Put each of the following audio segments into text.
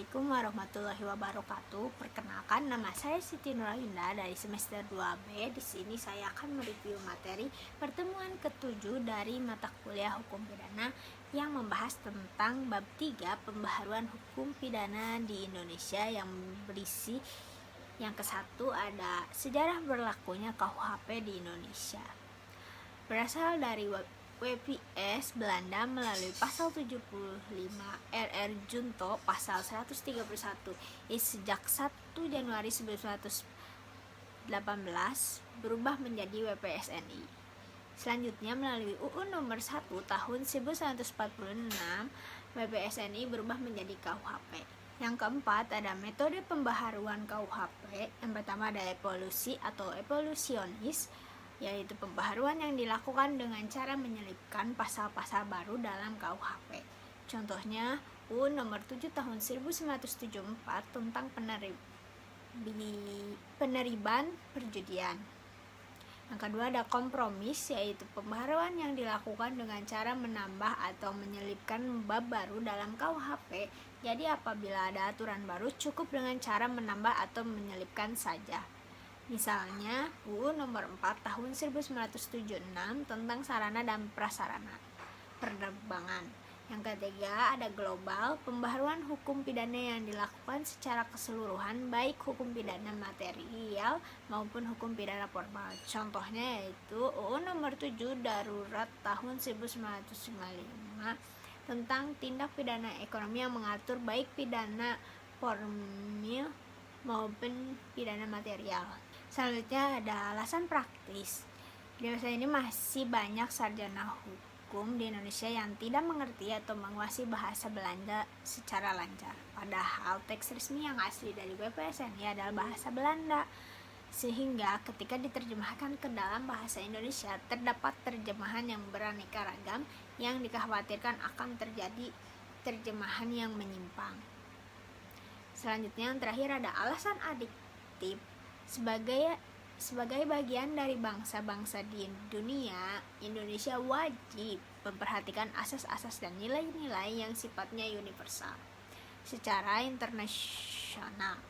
Assalamualaikum warahmatullahi wabarakatuh. Perkenalkan, nama saya Siti Nurayunda dari semester 2B. Di sini saya akan mereview materi pertemuan ke-7 dari mata kuliah Hukum Pidana yang membahas tentang bab 3 pembaharuan hukum pidana di Indonesia, yang berisi yang ke-1 ada sejarah berlakunya KUHP di Indonesia. Berasal dari WPS Belanda melalui pasal 75 RR Junto pasal 131 sejak 1 Januari 1918 berubah menjadi WPSNI. Selanjutnya melalui UU nomor 1 tahun 1946 WPSNI berubah menjadi KUHP. Yang keempat ada metode pembaharuan KUHP. Yang pertama ada evolusi atau evolusionis, yaitu pembaharuan yang dilakukan dengan cara menyelipkan pasal-pasal baru dalam KUHP. Contohnya UU nomor 7 tahun 1974 tentang peneriban perjudian. Yang kedua ada kompromis, yaitu pembaharuan yang dilakukan dengan cara menambah atau menyelipkan bab baru dalam KUHP. Jadi apabila ada aturan baru, cukup dengan cara menambah atau menyelipkan saja. Misalnya UU nomor 4 tahun 1976 tentang sarana dan prasarana penerbangan. Yang ketiga ada global, pembaharuan hukum pidana yang dilakukan secara keseluruhan, baik hukum pidana material maupun hukum pidana formal. Contohnya yaitu UU nomor 7 darurat tahun 1955 tentang tindak pidana ekonomi yang mengatur baik pidana formil maupun pidana material. Selanjutnya ada alasan praktis. Di masa ini masih banyak sarjana hukum di Indonesia yang tidak mengerti atau menguasai bahasa Belanda secara lancar. Padahal teks resmi yang asli dari WPSNI adalah bahasa Belanda. Sehingga ketika diterjemahkan ke dalam bahasa Indonesia, terdapat terjemahan yang beraneka ragam yang dikhawatirkan akan terjadi terjemahan yang menyimpang. Selanjutnya yang terakhir ada alasan adiktif. Sebagai bagian dari bangsa-bangsa di dunia, Indonesia wajib memperhatikan asas-asas dan nilai-nilai yang sifatnya universal secara internasional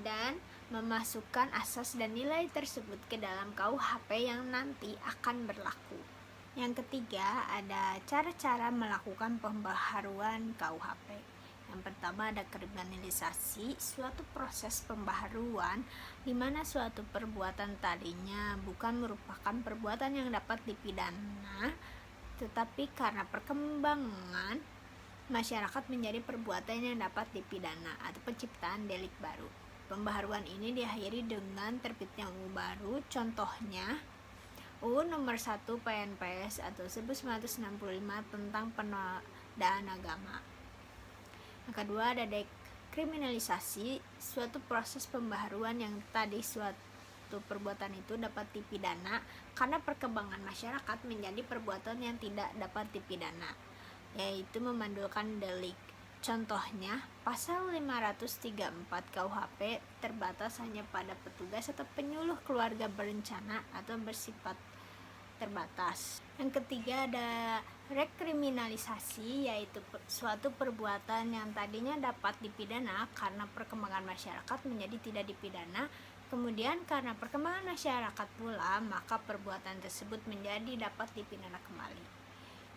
dan memasukkan asas dan nilai tersebut ke dalam KUHP yang nanti akan berlaku. Yang ketiga ada cara-cara melakukan pembaharuan KUHP. Yang pertama ada kriminalisasi, suatu proses pembaharuan di mana suatu perbuatan tadinya bukan merupakan perbuatan yang dapat dipidana, tetapi karena perkembangan masyarakat menjadi perbuatan yang dapat dipidana atau penciptaan delik baru. Pembaharuan ini diakhiri dengan terbitnya UU baru, contohnya UU nomor 1 PNPS atau 1965 tentang penodaan agama. Yang kedua ada dekriminalisasi, suatu proses pembaharuan yang tadi suatu perbuatan itu dapat dipidana karena perkembangan masyarakat menjadi perbuatan yang tidak dapat dipidana, yaitu memandulkan delik. Contohnya pasal 534 KUHP terbatas hanya pada petugas atau penyuluh keluarga berencana atau bersifat terbatas. Yang ketiga ada rekriminalisasi, yaitu suatu perbuatan yang tadinya dapat dipidana karena perkembangan masyarakat menjadi tidak dipidana, kemudian karena perkembangan masyarakat pula maka perbuatan tersebut menjadi dapat dipidana kembali.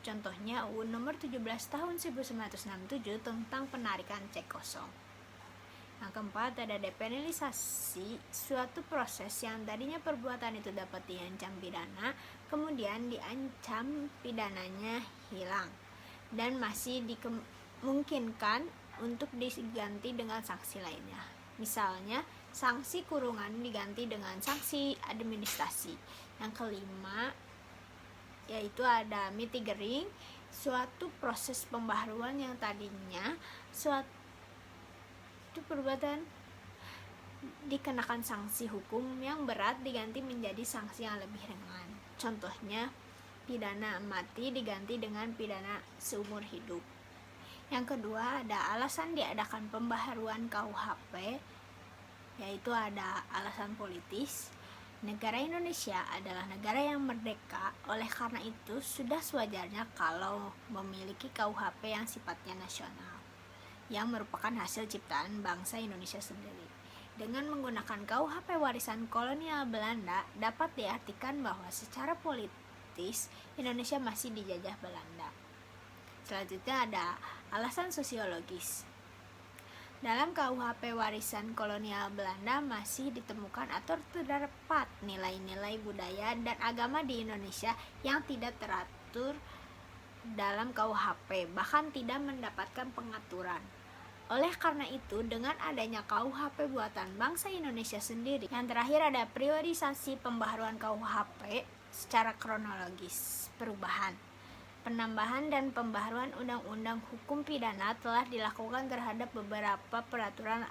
Contohnya UU nomor 17 tahun 1967 tentang penarikan cek kosong. Yang keempat ada depenalisasi, suatu proses yang tadinya perbuatan itu dapat diancam pidana, kemudian diancam pidananya hilang dan masih dimungkinkan untuk diganti dengan sanksi lainnya. Misalnya sanksi kurungan diganti dengan sanksi administrasi. Yang kelima yaitu ada mitigering, suatu proses pembaharuan yang tadinya suatu perbuatan dikenakan sanksi hukum yang berat diganti menjadi sanksi yang lebih ringan. Contohnya pidana mati diganti dengan pidana seumur hidup. Yang kedua ada alasan diadakan pembaharuan KUHP, yaitu ada alasan politis. Negara Indonesia adalah negara yang merdeka, oleh karena itu sudah sewajarnya kalau memiliki KUHP yang sifatnya nasional. yang merupakan hasil ciptaan bangsa Indonesia sendiri. Dengan menggunakan KUHP warisan kolonial Belanda, dapat diartikan bahwa secara politis Indonesia masih dijajah Belanda. Selanjutnya ada alasan sosiologis. Dalam KUHP warisan kolonial Belanda masih ditemukan atau terdapat nilai-nilai budaya dan agama di Indonesia yang tidak teratur dalam KUHP, bahkan tidak mendapatkan pengaturan. Oleh karena itu, dengan adanya KUHP buatan bangsa Indonesia sendiri, yang terakhir ada priorisasi pembaharuan KUHP secara kronologis. Perubahan, penambahan dan pembaharuan undang-undang hukum pidana telah dilakukan terhadap beberapa peraturan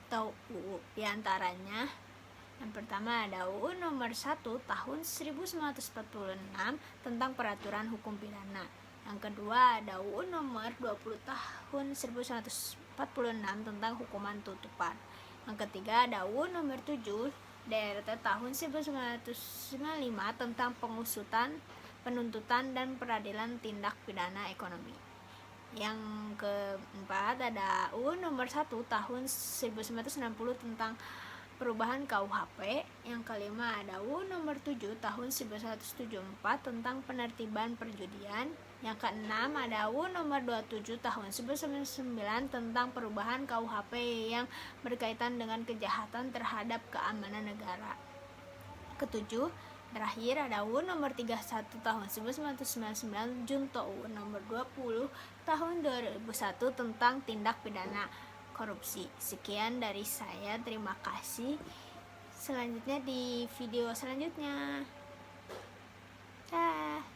atau UU. Di antaranya, yang pertama ada UU nomor 1 tahun 1946 tentang peraturan hukum pidana. Yang kedua ada UU nomor 20 tahun 1946 tentang hukuman tutupan. Yang ketiga ada UU nomor 7 DRT tahun 1995 tentang penuntutan dan peradilan tindak pidana ekonomi. Yang keempat ada UU nomor 1 tahun 1960 tentang perubahan KUHP. Yang kelima ada UU nomor 7 tahun 1974 tentang penertiban perjudian. Yang keenam ada UU nomor 27 tahun 1999 tentang perubahan KUHP yang berkaitan dengan kejahatan terhadap keamanan negara. Ketujuh, terakhir ada UU nomor 31 tahun 1999 junto UU nomor 20 tahun 2001 tentang tindak pidana korupsi. Sekian dari saya, terima kasih. Selanjutnya di video selanjutnya. Dah.